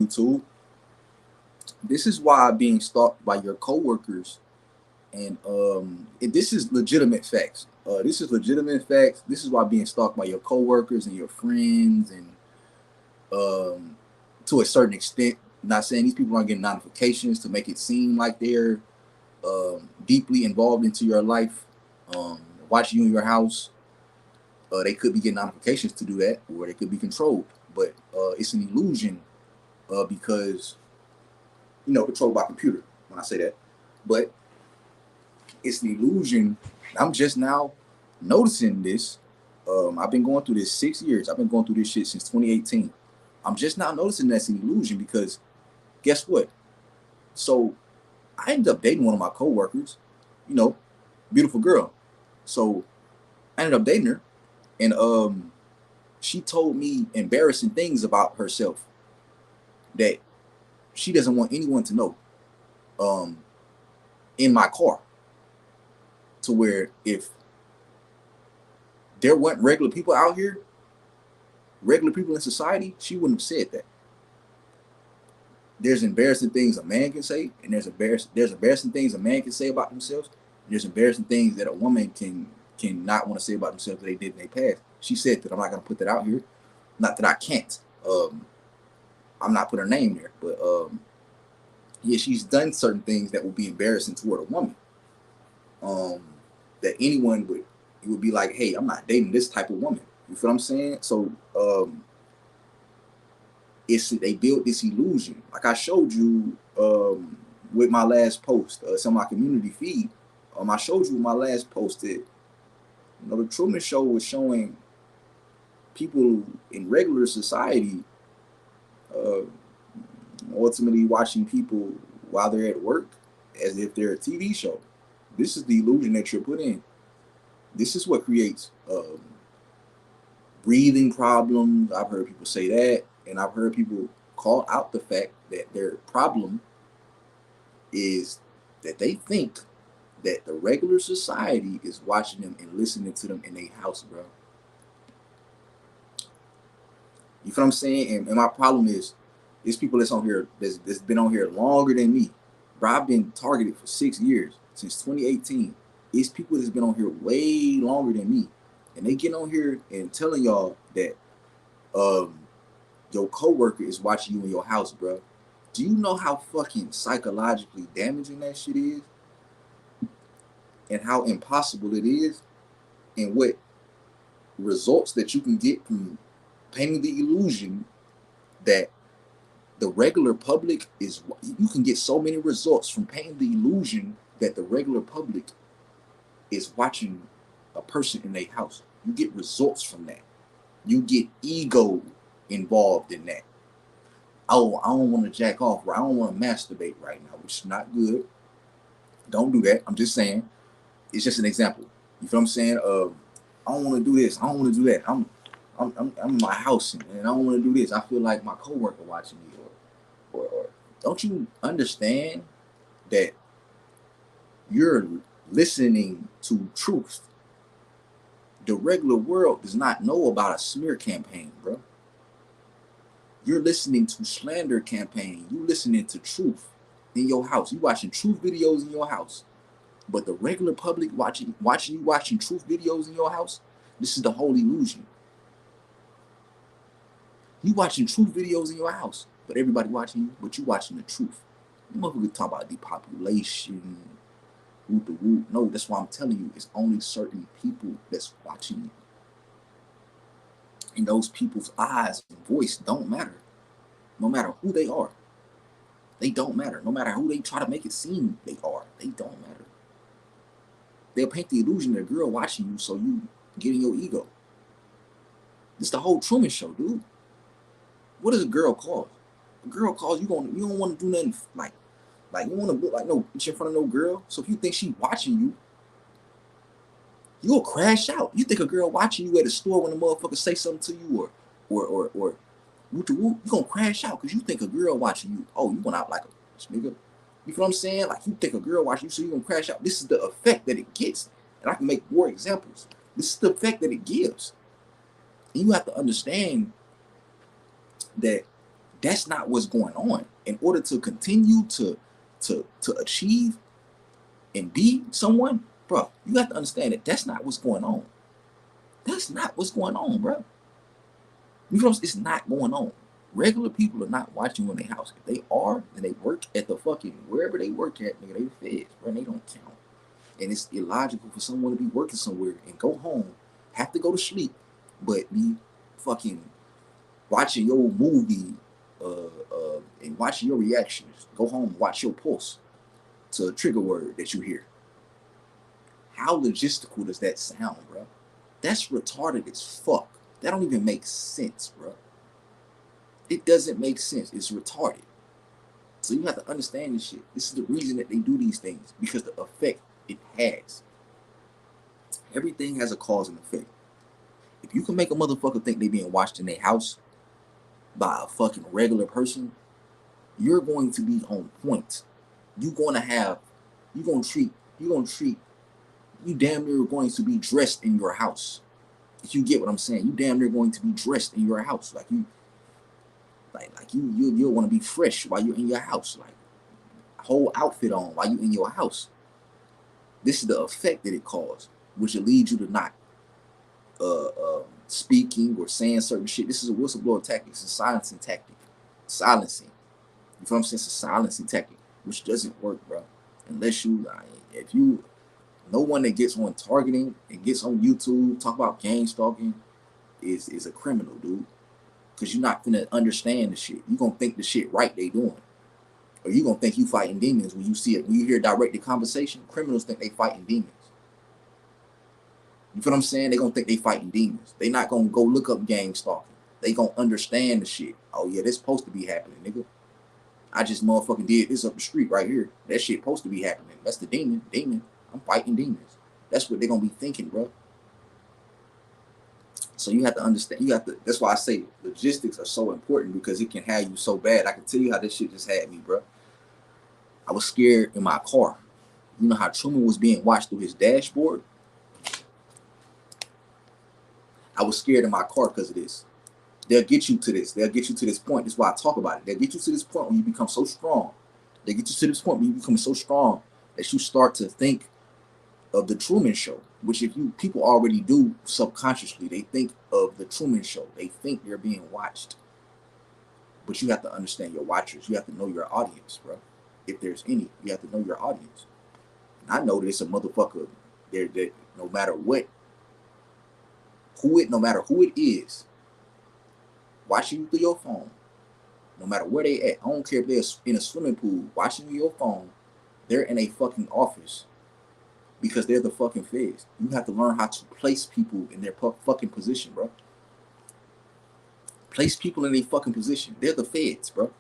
YouTube. This is why being stalked by your coworkers and this is legitimate facts. This is legitimate facts. This is why being stalked by your coworkers and your friends and um, to a certain extent. Not saying these people aren't getting notifications to make it seem like they're deeply involved into your life, watching you in your house. They could be getting notifications to do that, or they could be controlled. But it's an illusion because controlled by computer. When I say that, but it's an illusion. I'm just now noticing this. I've been going through this 6 years. I've been going through this shit since 2018. I'm just now noticing that's an illusion because guess what? So I ended up dating one of my coworkers, you know, beautiful girl. So I ended up dating her, and she told me embarrassing things about herself that she doesn't want anyone to know. Um, in my car, to where if there weren't regular people out here, regular people in society, she wouldn't have said that. There's embarrassing things a man can say, and there's embarrassing things a man can say about themselves. And there's embarrassing things that a woman can not want to say about themselves that they did in their past. She said that I'm not gonna put that out here. Not that I can't. I'm not putting her name there, but yeah, she's done certain things that will be embarrassing toward a woman. Um, that anyone would it would be like, hey, I'm not dating this type of woman. You feel what I'm saying? So it's they build this illusion. Like I showed you with my last post, some of my community feed. I showed you with my last post that the Truman Show was showing people in regular society uh, ultimately watching people while they're at work as if they're a TV show. This is the illusion that you're put in. This is what creates breathing problems. I've heard people say that, and I've heard people call out the fact that their problem is that they think that the regular society is watching them and listening to them in their house, bro. You feel what I'm saying? And my problem is, there's people that's on here that's been on here longer than me. Bro, I've been targeted for 6 years since 2018. It's people that's been on here way longer than me, and they get on here and telling y'all that um your coworker is watching you in your house, bro. Do you know how fucking psychologically damaging that shit is, and how impossible it is, and what results that you can get from painting the illusion that the regular public is? You can get so many results from painting the illusion that the regular public is watching a person in their house. You get results from that. You get ego involved in that. Oh, I don't want to jack off, or I don't want to masturbate right now, which is not good. Don't do that. I'm just saying. It's just an example. You feel what I'm saying? I don't want to do this. I don't want to do that. I'm in my house and I don't want to do this. I feel like my coworker watching me, or don't you understand that you're listening to truth? The regular world does not know about a smear campaign, bro. You're listening to slander campaign. You listening to truth in your house. You watching truth videos in your house. But the regular public watching truth videos in your house. This is the whole illusion. You watching truth videos in your house, but everybody watching you, but you watching the truth. You motherfuckers talk about depopulation, whoop the whoop. No, that's why I'm telling you, it's only certain people that's watching you. And those people's eyes and voice don't matter. No matter who they are. They don't matter. No matter who they try to make it seem they are. They don't matter. They'll paint the illusion that a girl watching you so you get in your ego. It's the whole Truman Show, dude. What does a girl cause? A girl calls you don't want to do nothing like you want to look like no bitch in front of no girl. So if you think she watching you, you'll crash out. You think a girl watching you at a store when a motherfucker say something to you or you gonna crash out because you think a girl watching you. Oh, you went out like a nigga. You feel what I'm saying? Like you think a girl watching you, so you gonna crash out. This is the effect that it gets, and I can make more examples. This is the effect that it gives. And you have to understand that That's not what's going on. In order to continue to achieve and be someone, bro, you have to understand that that's not what's going on. That's not what's going on, bro. You know, it's not going on. Regular people are not watching you in their house. If they are, then they work at the fucking wherever they work at, nigga, they feds, bro, and they don't count. And it's illogical for someone to be working somewhere and go home, have to go to sleep, but be fucking watching your movie and watching your reactions. Go home and watch your pulse to a trigger word that you hear. How logistical does that sound, bro? That's retarded as fuck. That don't even make sense, bro. It doesn't make sense. It's retarded. So you have to understand this shit. This is the reason that they do these things, because the effect it has. Everything has a cause and effect. If you can make a motherfucker think they being watched in their house by a fucking regular person, you're going to be on point. You're gonna treat, you damn near going to be dressed in your house. If you get what I'm saying, you damn near going to be dressed in your house. You'll want to be fresh while you're in your house, like whole outfit on while you're in your house. This is the effect that it causes, which will lead you to not speaking or saying certain shit. This is a whistleblower tactic. It's a silencing tactic. Silencing. You feel what I'm saying? It's a silencing tactic, which doesn't work, bro. Unless if you, no one that gets on targeting and gets on YouTube talk about gang stalking is a criminal, dude. Because you're not gonna understand the shit. You're gonna think the shit right they doing. Or you're gonna think you fighting demons when you see it. When you hear directed conversation, criminals think they fighting demons. You feel what I'm saying? They gonna think they fighting demons. They not gonna go look up gang stalking. They gonna understand the shit. Oh yeah, this supposed to be happening, nigga. I just motherfucking did this up the street right here. That shit supposed to be happening. That's the demon. Demon. I'm fighting demons. That's what they gonna be thinking, bro. So you have to understand. That's why I say logistics are so important, because it can have you so bad. I can tell you how this shit just had me, bro. I was scared in my car. You know how Truman was being watched through his dashboard? I was scared in my car because of this. They'll get you to this. They'll get you to this point. That's why I talk about it. They'll get you to this point when you become so strong. They get you to this point when you become so strong that you start to think of the Truman Show, which people already do subconsciously. They think of the Truman Show. They think they're being watched. But you have to understand your watchers. You have to know your audience, bro. If there's any, you have to know your audience. And I know that it's a motherfucker there that no matter who it is, watching you through your phone, no matter where they at. I don't care if they're in a swimming pool watching you your phone. They're in a fucking office because they're the fucking feds. You have to learn how to place people in their fucking position, bro. Place people in their fucking position. They're the feds, bro.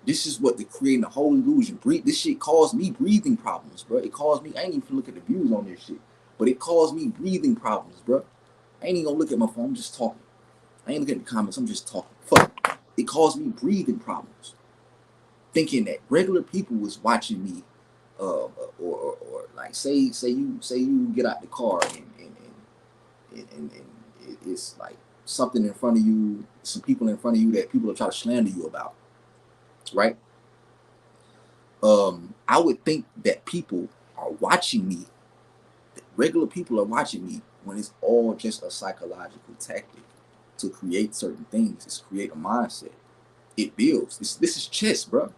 This is what they're creating, a whole illusion. This shit caused me breathing problems, bro. It caused me, I ain't even look at the views on this shit, but it caused me breathing problems, bro. I ain't even gonna look at my phone, I'm just talking. I ain't looking at the comments, I'm just talking. Fuck. It caused me breathing problems. Thinking that regular people was watching me, or like say you get out the car and it's like something in front of you, some people in front of you that people are trying to slander you about, right? I would think that people are watching me, that regular people are watching me, when it's all just a psychological tactic to create certain things. It's create a mindset. It builds. This is chess, bro.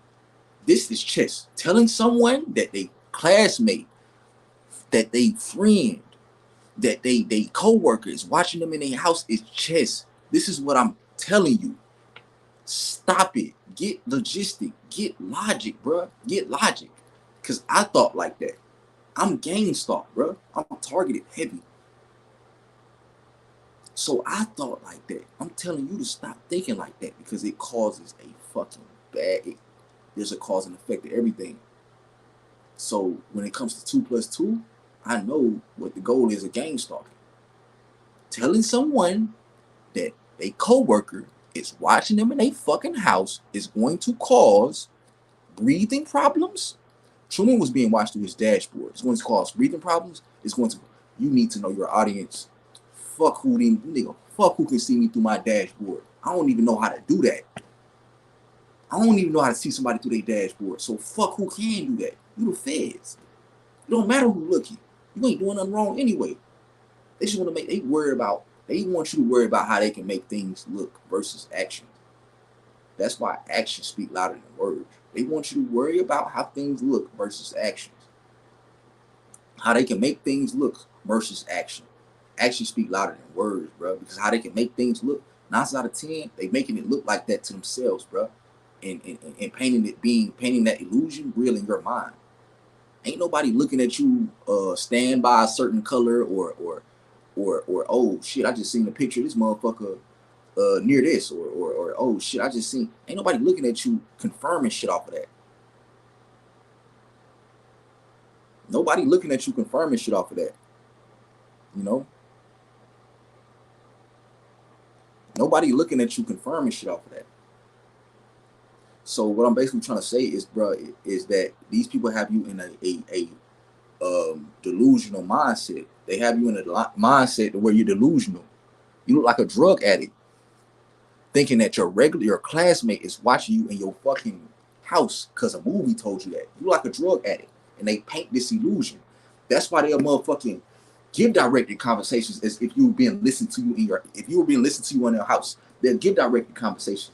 This is chess. Telling someone that they classmate, that they friend, that they co-worker is watching them in their house is chess. This is what I'm telling you. Stop it. Get logistic. Get logic, bro. Get logic. Because I thought like that. I'm gang stalked, bro. I'm targeted heavy. So I thought like that. I'm telling you to stop thinking like that, because it causes a fucking bad. There's a cause and effect to everything. So when it comes to 2 + 2, I know what the goal is of gang stalking. Telling someone that a coworker is watching them in a fucking house is going to cause breathing problems. Truman was being watched through his dashboard. It's going to cause breathing problems. You need to know your audience. Fuck who can see me through my dashboard. I don't even know how to do that. I don't even know how to see somebody through their dashboard. So fuck who can do that. You the feds. It don't matter who looking. You ain't doing nothing wrong anyway. They just want to make, they want you to worry about how they can make things look versus action. That's why actions speak louder than words. They want you to worry about how things look versus actions. How they can make things look versus action. Actions speak louder than words, bro. Because how they can make things look, 9 out of 10, they making it look like that to themselves, bro. And painting that illusion real in your mind. Ain't nobody looking at you stand by a certain color or oh shit, I just seen a picture of this motherfucker near this or oh shit, I just seen. Ain't nobody looking at you confirming shit off of that. Nobody looking at you confirming shit off of that. You know, nobody looking at you confirming shit off of that. So what I'm basically trying to say is, bro, is that these people have you in a delusional mindset. They have you in a mindset where you're delusional. You look like a drug addict, thinking that your classmate is watching you in your fucking house because a movie told you that. You look like a drug addict, and they paint this illusion. That's why they're motherfucking give directed conversations as if you were being listened to you if you were being listened to you in their house. They'll give directed conversations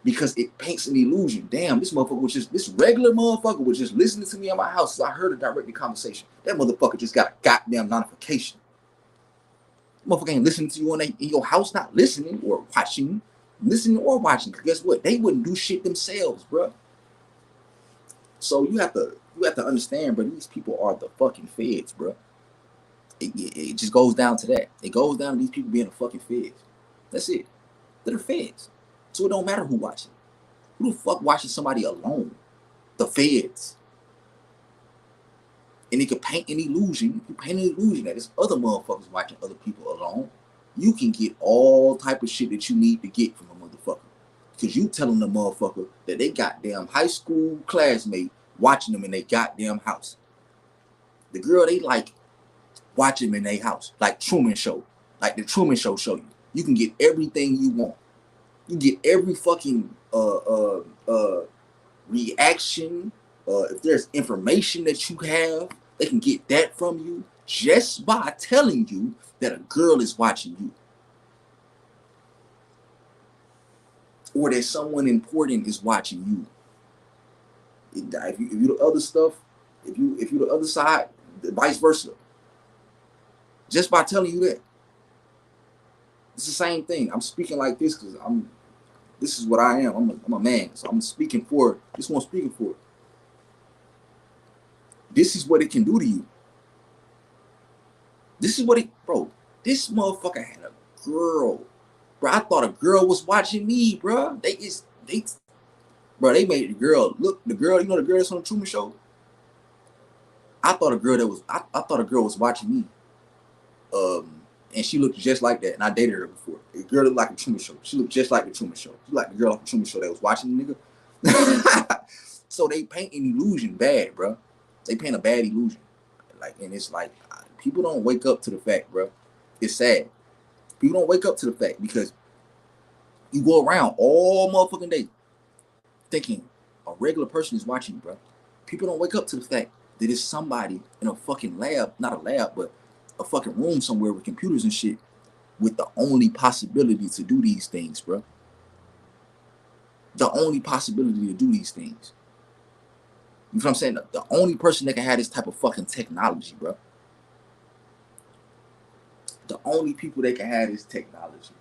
because it paints an illusion. Damn, this regular motherfucker was just listening to me in my house. So I heard a directed conversation. That motherfucker just got a goddamn notification. Motherfucker ain't listening to you in your house, not listening or watching, listening or watching. Cause guess what? They wouldn't do shit themselves, bro. So you have to understand, bro. These people are the fucking feds, bro. It just goes down to that. It goes down to these people being the fucking feds. That's it. They're the feds. So it don't matter who watching. Who the fuck watching somebody alone? The feds. And it can paint an illusion. You paint an illusion that there's other motherfuckers watching other people alone. You can get all type of shit that you need to get from a motherfucker. Because you telling the motherfucker that they goddamn high school classmate watching them in their goddamn house. The girl they like watching them in their house. Like Truman Show. Like the Truman Show show you. You can get everything you want. You get every fucking reaction. If there's information that you have, they can get that from you just by telling you that a girl is watching you. Or that someone important is watching you. If you the other stuff, if you the other side, vice versa. Just by telling you that. It's the same thing. I'm speaking like this because this is what I am. I'm a man. So I'm speaking for this one speaking for. This is what it can do to you. This is what bro, this motherfucker had a girl. Bro, I thought a girl was watching me, bro. They made the girl look. The girl, you know, the girl that's on the Truman Show. I thought a girl was watching me. And she looked just like that. And I dated her before. The girl looked like a Truman Show. She looked just like the Truman Show. She like the girl off the Truman Show that was watching the nigga. So they paint an illusion bad, bro. They paint a bad illusion. And it's like people don't wake up to the fact, bro. It's sad. People don't wake up to the fact because you go around all motherfucking day thinking a regular person is watching you, bro. People don't wake up to the fact that it's somebody in a fucking lab, not a lab, but a fucking room somewhere with computers and shit with the only possibility to do these things, bro. The only possibility to do these things. You know what I'm saying? The only person that can have this type of fucking technology, bro. The only people that can have this technology.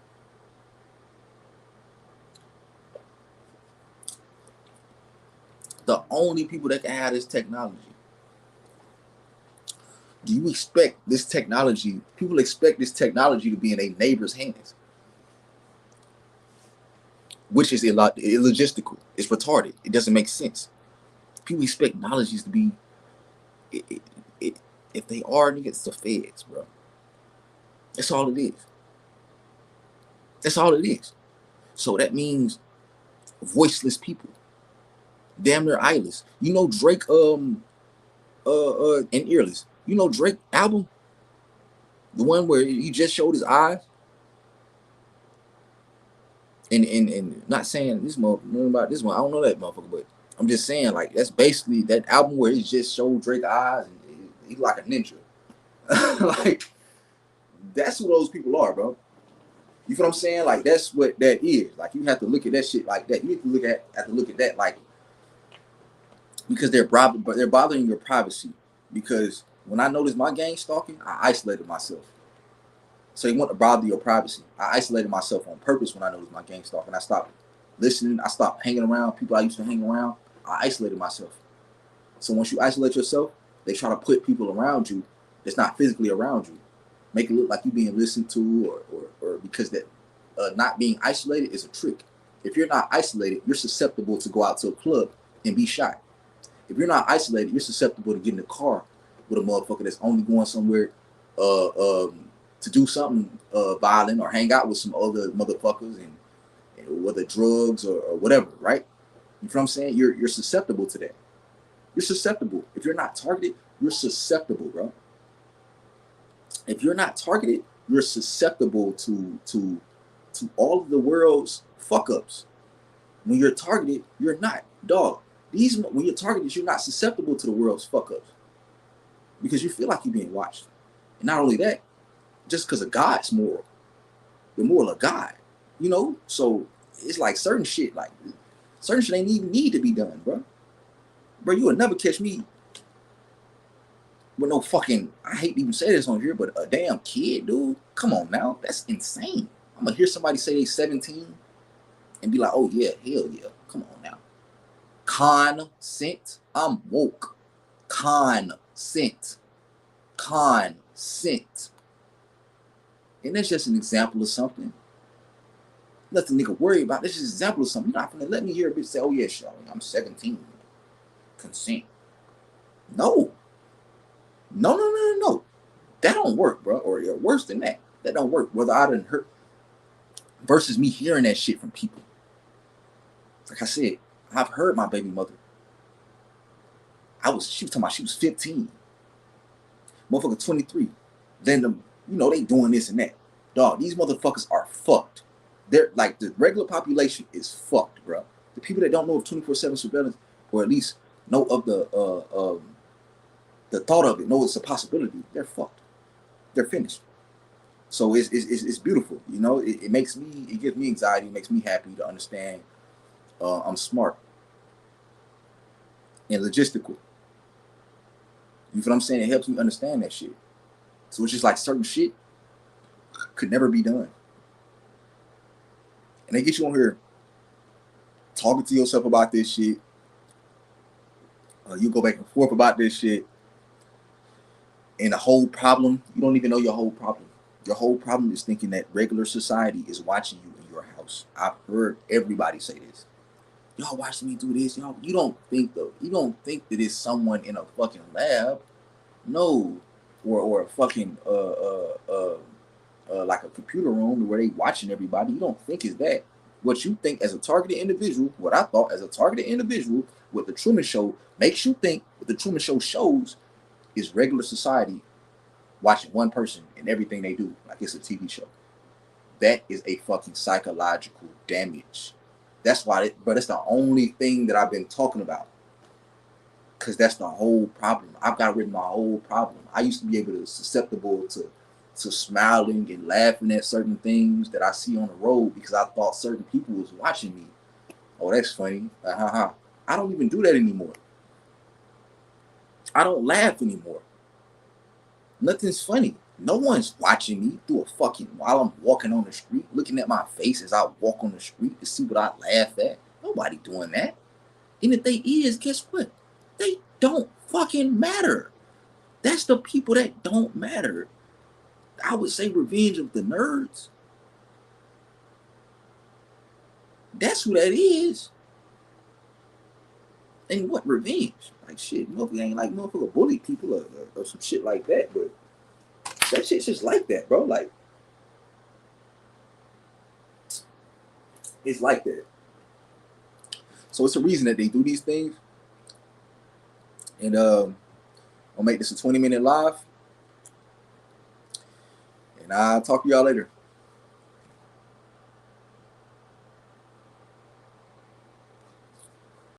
The only people that can have this technology. Do you expect this technology? People expect this technology to be in a neighbor's hands, which is illogistical. It's retarded. It doesn't make sense. People expect technologies to be. If they are, it's the feds, bro. That's all it is. That's all it is. So that means voiceless people, damn near eyeless. You know Drake, and earless. You know Drake album, the one where he just showed his eyes. And not saying this motherfucker about this one. I don't know that motherfucker, but I'm just saying like that's basically that album where he just showed Drake eyes and he like a ninja. Like that's who those people are, bro. You feel what I'm saying? Like that's what that is. Like you have to look at that shit like that. You have to look at that like because they're bothering your privacy. Because when I noticed my gang stalking, I isolated myself. So you want to bother your privacy. I isolated myself on purpose when I noticed my gang stalking. I stopped listening. I stopped hanging around people I used to hang around. I isolated myself. So once you isolate yourself, they try to put people around you that's not physically around you. Make it look like you being listened to or because that not being isolated is a trick. If you're not isolated, you're susceptible to go out to a club and be shot. If you're not isolated, you're susceptible to get in the car with a motherfucker that's only going somewhere uh, um, to do something violent or hang out with some other motherfuckers and whether drugs or whatever, right? You know what I'm saying? You're susceptible to that. You're susceptible. If you're not targeted, you're susceptible, bro. If you're not targeted, you're susceptible to all of the world's fuck ups. When you're targeted, you're not, dog. These when you're targeted, you're not susceptible to the world's fuck ups because you feel like you're being watched. And not only that, just because of God's moral, the moral of God, you know. So it's like certain shit ain't even need to be done, bro. Bro, you will never catch me with no fucking. I hate to even say this on here, but a damn kid, dude. Come on now, that's insane. I'm gonna hear somebody say they 17 and be like, oh yeah, hell yeah. Come on now. Consent. I'm woke. Consent. Consent. And that's just an example of something. Nothing nigga worry about. This is an example of something. You're not gonna let me hear a bitch say, oh yeah, Charlie, I'm 17. Consent. No. No, no, no, no, no. That don't work, bro. Or worse than that. That don't work. Whether I didn't hurt versus me hearing that shit from people. Like I said, I've heard my baby mother. She was talking about she was 15. Motherfucker 23. Then they doing this and that. Dog, these motherfuckers are fucked. They're like the regular population is fucked, bro. The people that don't know of 24/7 surveillance, or at least know of the thought of it, know it's a possibility, they're fucked. They're finished. So it's beautiful, you know. It gives me anxiety. It makes me happy to understand I'm smart and logistical. You feel what I'm saying? It helps me understand that shit. So it's just like certain shit could never be done. And they get you on here talking to yourself about this shit. You go back and forth about this shit. And the whole problem, you don't even know your whole problem. Your whole problem is thinking that regular society is watching you in your house. I've heard everybody say this. Y'all watching me do this. Y'all, you don't think that it's someone in a fucking lab. No. Or a fucking like a computer room where they watching everybody. You don't think is that. What you think as a targeted individual, what I thought as a targeted individual, what the Truman Show makes you think, what the Truman Show shows is regular society watching one person and everything they do like it's a TV show. That is a fucking psychological damage. That's why, but it's the only thing that I've been talking about. Because that's the whole problem. I've got rid of my whole problem. I used to be able to susceptible to smiling and laughing at certain things that I see on the road because I thought certain people was watching me. Oh, that's funny. I don't even do that anymore. I don't laugh anymore. Nothing's funny. No one's watching me through a fucking while I'm walking on the street, looking at my face as I walk on the street to see what I laugh at. Nobody doing that. And if they is, guess what? They don't fucking matter. That's the people that don't matter. I would say Revenge of the Nerds. That's who that is. And what revenge? Like shit, motherfucker ain't like motherfucker bully people or some shit like that, but that shit's just like that, bro. Like it's like that. So it's a reason that they do these things. And I'll make this a 20-minute live. And I'll talk to y'all later.